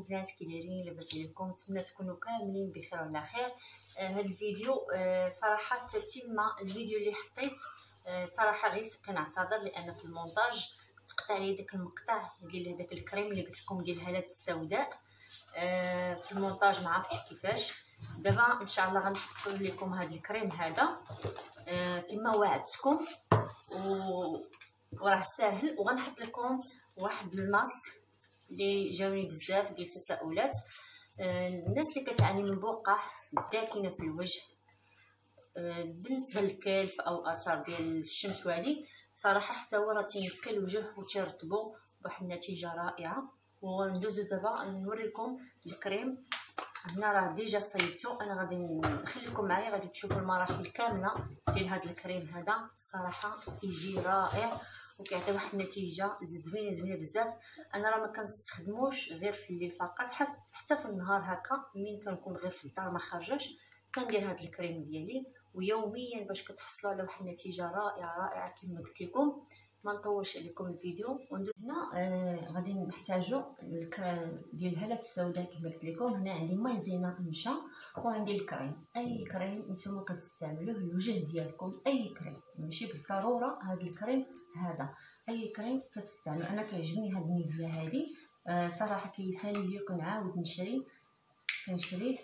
البنات كي دايرين؟ لاباس عليكم؟ نتمنى تكونوا كاملين بخير وعلى خير. هذا الفيديو صراحه تتم الفيديو اللي حطيت. صراحه غير كنعتذر لان في المونتاج تقطع لي داك المقطع ديال هذاك الكريم اللي قلت لكم ديال الهالات السوداء. في المونتاج ما عرفتش كيفاش. دابا ان شاء الله غنحط لكم هذا الكريم هذا كما وعدتكم، وراه ساهل. وغنحط لكم واحد الماسك اللي جاوني بزاف ديال التساؤلات. الناس اللي كتعاني من بقع داكنه في الوجه بالنسبه للكلف او اثار ديال الشمس وهذه، صراحه حتى هو راه تينقي الوجه وتيرطبو بواحد النتيجه رائعه. وندوزو دابا نوريكم الكريم. هنا راه ديجا صيبتو، انا غادي نخليكم معايا غادي تشوفوا المراحل كامله ديال هذا الكريم هذا. الصراحه كيجي رائع وكيعطي واحد النتيجه زوينه بزاف. انا راه ما كنستخدموش غير في الليل فقط، حتى في النهار هكا ملي كنكون غير في الدار ما خارجاش كندير هذا الكريم ديالي ويوميا باش كتحصلوا على واحد النتيجه رائعه كما قلت لكم. ما نطولش عليكم الفيديو. هنا غادي نحتاجوا ديال الهالات السوداء كما قلت لكم. هنا عندي مايزينا نشا وعندي الكريم. اي كريم نتوما كتستعملوه للوجه ديالكم، اي كريم ماشي بالضروره هذا الكريم هذا، اي كريم كتستعمل. انا كيعجبني هاد النيفيا هادي صراحه، كيسالي لي كنعاود كنشريه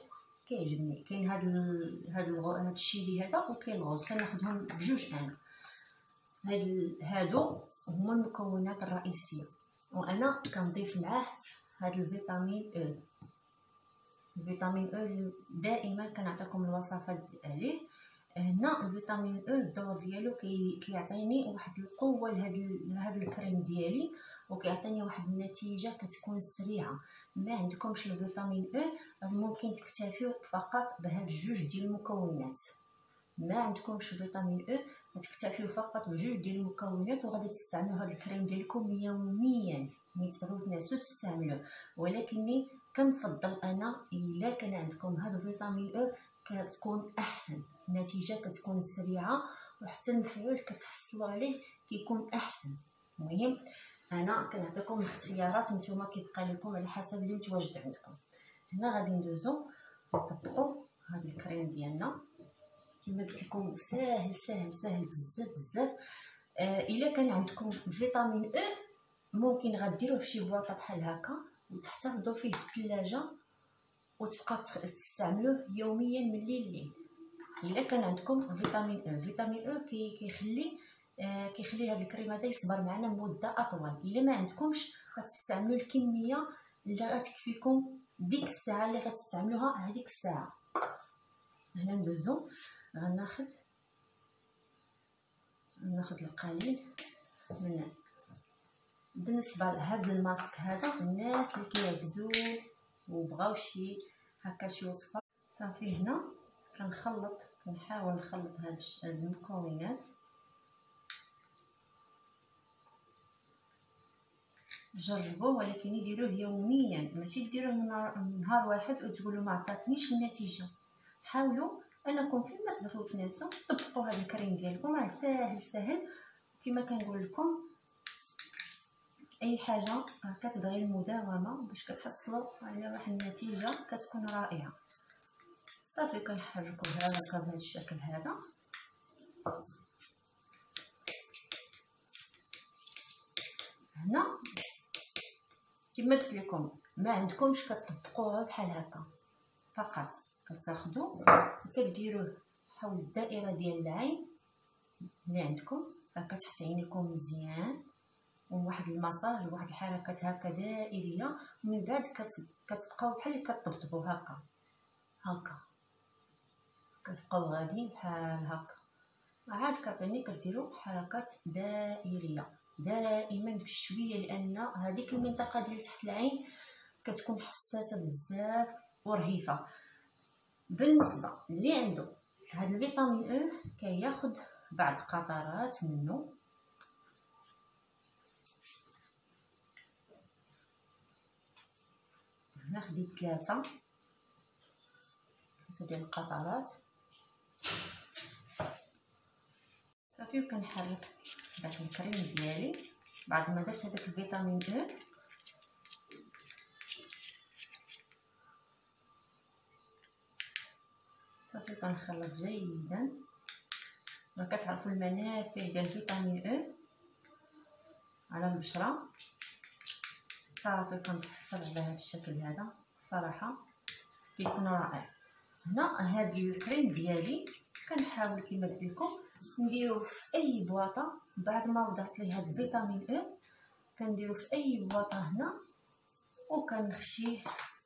كيعجبني. كاين هاد الشيلي هذا وكاين الغوز، كناخذهم بجوج. انا هادو هما المكونات الرئيسيه، وانا كنضيف معاه هاد الفيتامين او. الفيتامين او دائما كنعطيكم الوصفات عليه. هنا الفيتامين او الدور ديالو كيعطيني واحد القوه لهاد الكريم ديالي، وكيعطيني واحد النتيجه كتكون سريعه. ما عندكمش الفيتامين او ممكن تكتفيو فقط بهاد جوج ديال المكونات. ما عندكمش فيتامين او تكتفيو فقط بجوج ديال المكونات وغادي تستعملوا هذا الكريم ديالكم يوميا ملي تبغيو تنعسوا تستعملوه. ولكني كنفضل انا الا كان عندكم هذا الفيتامين او كتكون احسن، النتيجه كتكون سريعه وحتى المفعول كتحصلوا عليه كيكون احسن. المهم انا كنعطيكم الاختيارات، نتوما كيبقى لكم على حسب اللي متواجد عندكم. هنا غادي ندوزو نطبقوا هذا الكريم ديالنا كما قلت لكم. ساهل بزاف. الا كان عندكم فيتامين او ممكن غديروه في شي بواطه بحال هكا وتحتفظوا فيه في الثلاجه وتبقى تستعملوه يوميا من الليل لليل. الا كان عندكم فيتامين او كيخلي هذا الكريم هذا يصبر معنا مده اطول. الا ما عندكمش غتستعملوا الكميه اللي غتكفيكم ديك الساعه اللي غتستعملوها هذيك الساعه. هنا ندوزو غناخذ القليل من بالنسبه لهذا الماسك هذا. الناس اللي كيعجزوا وبغاو شي وصفه صافي. هنا كنحاول نخلط هاد المكونات. جربوه ولكن ديروه يوميا، ماشي ديروه نهار واحد وتقولوا ما عطاتنيش النتيجه. حاولوا انكم فيما تبغيو تنعسوا طبقوا هذا الكريم ديالكم. راه ساهل كما كنقول لكم. اي حاجه كتبغي المداومه باش كتحصلوا على واحد النتيجه كتكون رائعه. صافي كنحركوا هكا بهذا الشكل هذا. هنا كما قلت لكم ما عندكمش كتطبقوها بحال هكا فقط. كتاخذوا وكديروه حول الدائره ديال العين اللي عندكم، راه كتحت عينيكم مزيان وواحد المساج وواحد الحركات هكا دائريه. ومن بعد كتبقاو بحال اللي كطبطبوا هكا كتبقاو غاديين بحال هكا. عاد كتعني كديروا حركات دائريه دائما بشويه، لان هذيك المنطقه ديال تحت العين كتكون حساسه بزاف ورهيفه. بالنسبه اللي عنده هذا الفيتامين او كياخذ بعض قطرات منه. هنا خديت ثلاثه ديال القطرات صافي. وكنحرك داك الكريم ديالي بعد ما درت هذاك الفيتامين او. صافي كنخلط جيدا. راه كتعرفوا المنافع ديال فيتامين او على البشره. صافي كنتحصل على هذا الشكل هذا، صراحه كيكون رائع. هنا هاد الكريم ديالي كنحاول كما قلت لكم نديرو في اي بواطه. بعد ما وضعت ليه هاد فيتامين او كنديرو في اي بواطه هنا، وكنخشيه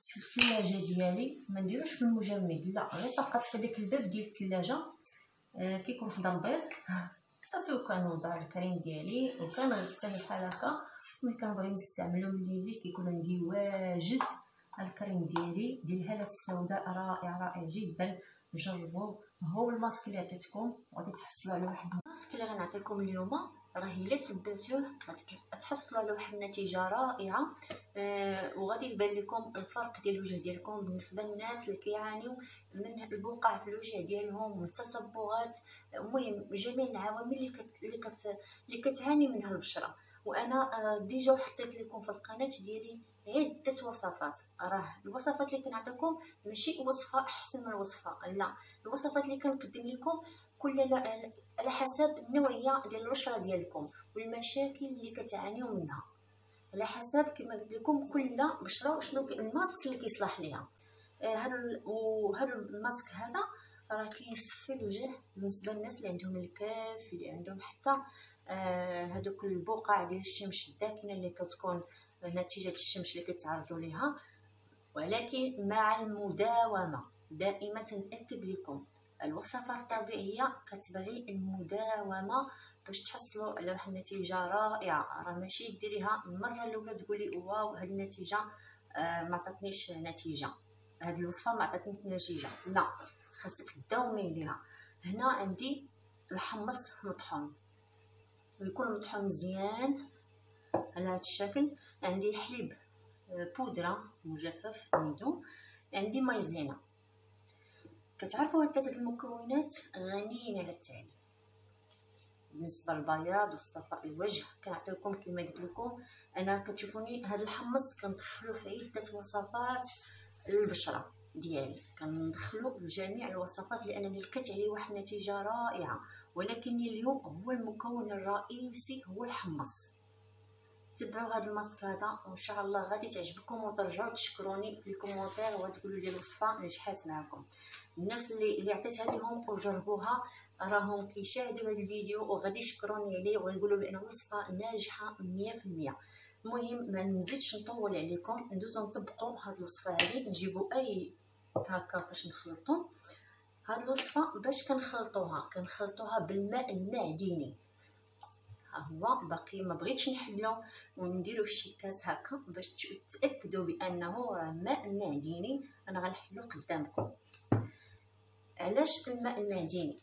في الثلاجه ديالي. ما نديروش في المجمد، لا، غير فقط في داك الباب ديال الثلاجه. كيكون حدا البيض صافي، وكنوضع الكريم ديالي وكنغطيه بحال هكا. ملي كنبغي نستعملو الليلي كيكون عندي واجد الكريم ديالي ديال الهالة السوداء. رائع جدا، جربوه. هو الماسك اللي عطيتكم غادي تحصلوا على واحد الماسك اللي غنعطيكم اليوم، راه الا تبعتوه غتحصلوا على واحد النتيجه رائعه. وغادي يبان لكم الفرق ديال الوجه ديالكم بالنسبه للناس اللي كيعانيو من البقع في الوجه ديالهم والتصبغات. المهم جميع العوامل اللي كتعاني منها البشره. وانا ديجا حطيت لكم في القناه ديالي عده وصفات. راه الوصفات اللي كنعطيكم ماشي وصفه احسن من الوصفه، لا، الوصفات اللي كنقدم لكم كلها على حسب النوعيه ديال البشره ديالكم والمشاكل اللي كتعانيو منها، على حسب كما قلت لكم كل بشره وشنو الماسك اللي كيصلح ليها. هذا الماسك هذا راه كيصفي الوجه بالنسبه للناس اللي عندهم الكاف، اللي عندهم حتى هذوك البقع ديال الشمس الداكنه اللي كتكون نتيجه الشمس اللي كتعرضوا ليها. ولكن مع المداومه، دائما تنأكد لكم الوصفات الطبيعيه كتبغي المداومه باش تحصلوا على واحد النتيجه رائعه. راه ماشي ديريها المره الاولى تقولي واو هذه النتيجه ما عطاتنيش نتيجه، هذه الوصفه ما عطاتنيش نتيجه، لا، خاصك تداومي ليها. هنا عندي الحمص مطحون، ويكون مطحون مزيان على هذا الشكل. عندي حليب بودره مجفف نيدو، عندي مايزينا. كتعرفوا هاد ثلاثه المكونات غنيين على التعريف. بالنسبه للبياض وصفاء الوجه كنعطيكم كما قلت لكم، انا كتشوفوني هذا الحمص كندخلو في عده وصفات للبشره ديالي، كندخلو لجميع الوصفات لانني لقيت عليه واحد النتيجه رائعه. ولكن اليوم هو المكون الرئيسي هو الحمص. تبعوا هذا الماسك هذا وان شاء الله غادي تعجبكم وترجعوا تشكروني في الكومونتير وتقولوا لي الوصفه نجحات معكم. الناس اللي عطيتها لهم وجربوها راهم كيشاهدوا هذا الفيديو وغادي يشكروني عليه ويقولوا بان الوصفه ناجحه 100%. المهم ما نزيدش نطول عليكم، ندوزو نطبقوا هذه الوصفه هذه. نجيبوا اي هكا فاش نخلطوا هذه الوصفه. باش كنخلطوها بالماء المعدني. ها هو باقي ما بغيتش نحلو ونديرو في شي كاس هكا باش تاكدوا بانه راه ماء معدني. انا غنحلو قدامكم. علاش الماء المعدني؟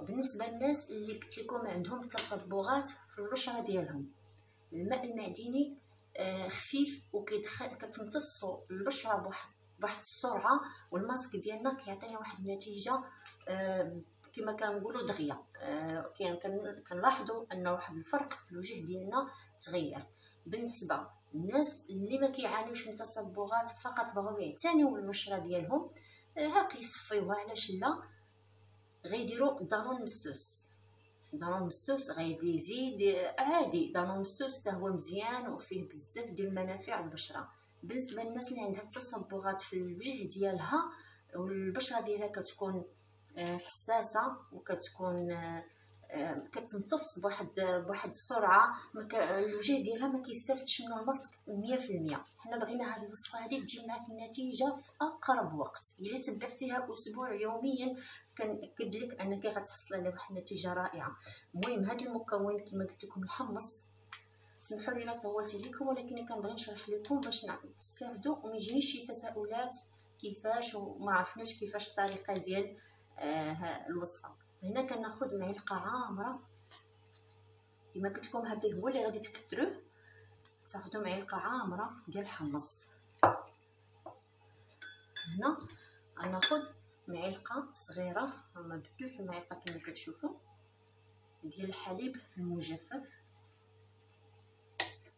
بالنسبه للناس اللي قلت لكم عندهم تصبغات في البشره ديالهم، الماء المعدني خفيف كتمتصوا البشره بواحد السرعه، والماسك ديالنا كيعطينا واحد النتيجه كما كنقولوا دغيا. كنلاحظوا ان واحد الفرق في الوجه ديالنا تغير. بالنسبه للناس اللي ما كيعانيوش من تصبغات فقط بغاو يعتنيو بالبشره ديالهم، هاك يصفيوها. علاش لا؟ غيديروا دانون مسوس غادي يزيد عادي. دانون مسوس حتى هو مزيان وفيه بزاف ديال المنافع للبشره. بالنسبه للناس اللي عندها تصبغات في الوجه ديالها والبشره ديالها كتكون حساسه وكتكون كتمتص بواحد السرعه، الوجه ديالها ما كيستافدش من الماسك 100%. حنا بغينا هذه الوصفه هذه تجي معك النتيجه في اقرب وقت. الا تبعتيها اسبوع يوميا كنأكد لك انك غتحصل على واحد النتيجه رائعه. المهم هذا المكون كما قلت لكم الحمص، سمحوا لي لا طولت عليكم، ولكن كنبغي نشرح لكم باش تستافدوا وما يجينيش شي تساؤلات كيفاش وما عرفناش كيفاش الطريقه ديال الوصفه. هنا كناخذ معلقه عامره كما قلت لكم، هذا هو اللي غادي تكثروه. تاخذوا معلقه عامره ديال الحمص. هنا غناخذ معلقه صغيره، ما بدلت المعلقه كما كتشوفوا، ديال الحليب المجفف.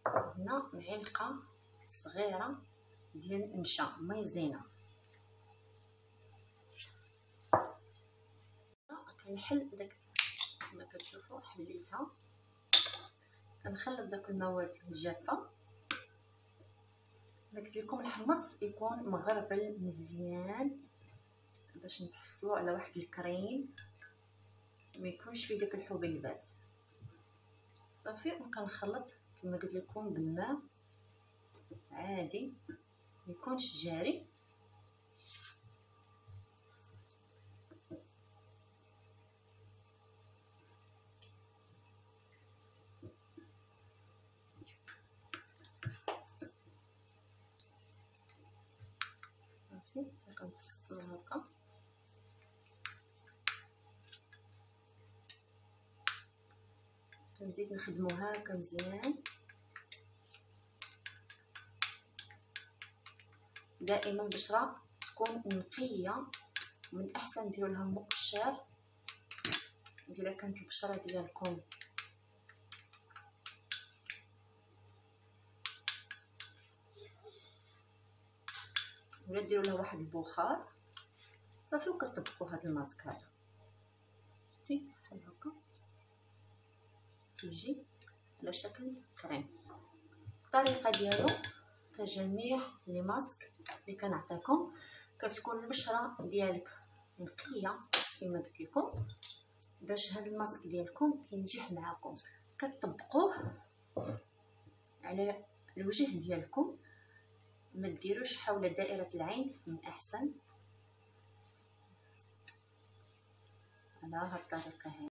هنا معلقه صغيره ديال النشا مايزينا. نحل داك كما كتشوفوا حليتها، كنخلط داك المواد الجافه. قلت لكم الحمص يكون مغربل مزيان باش نتحصلوا على واحد الكريم ما يكونش فيه داك الحبيبات. صافي وكنخلط كما قلت لكم بالماء عادي ما يكونش جاري. صافي كنفصلو هكا. كنزيد نخدمو هكا مزيان. دائما البشره تكون نقيه، من احسن ديروا لها مقشر الا كانت البشره ديالكم ولا ديروا لها واحد البخار. صافي وكتطبقوا هذا الماسك هذا شتي بحال هكا تيجي على شكل كريم. الطريقه ديالو كجميع لي ماسك اللي كنعطيكم كتكون البشره ديالك نقيه كما قلت لكم. باش هذا الماسك ديالكم كينجح معكم كتطبقوه على الوجه ديالكم، ما ديروش حول دائره العين من احسن على هاد الطريقه هذه.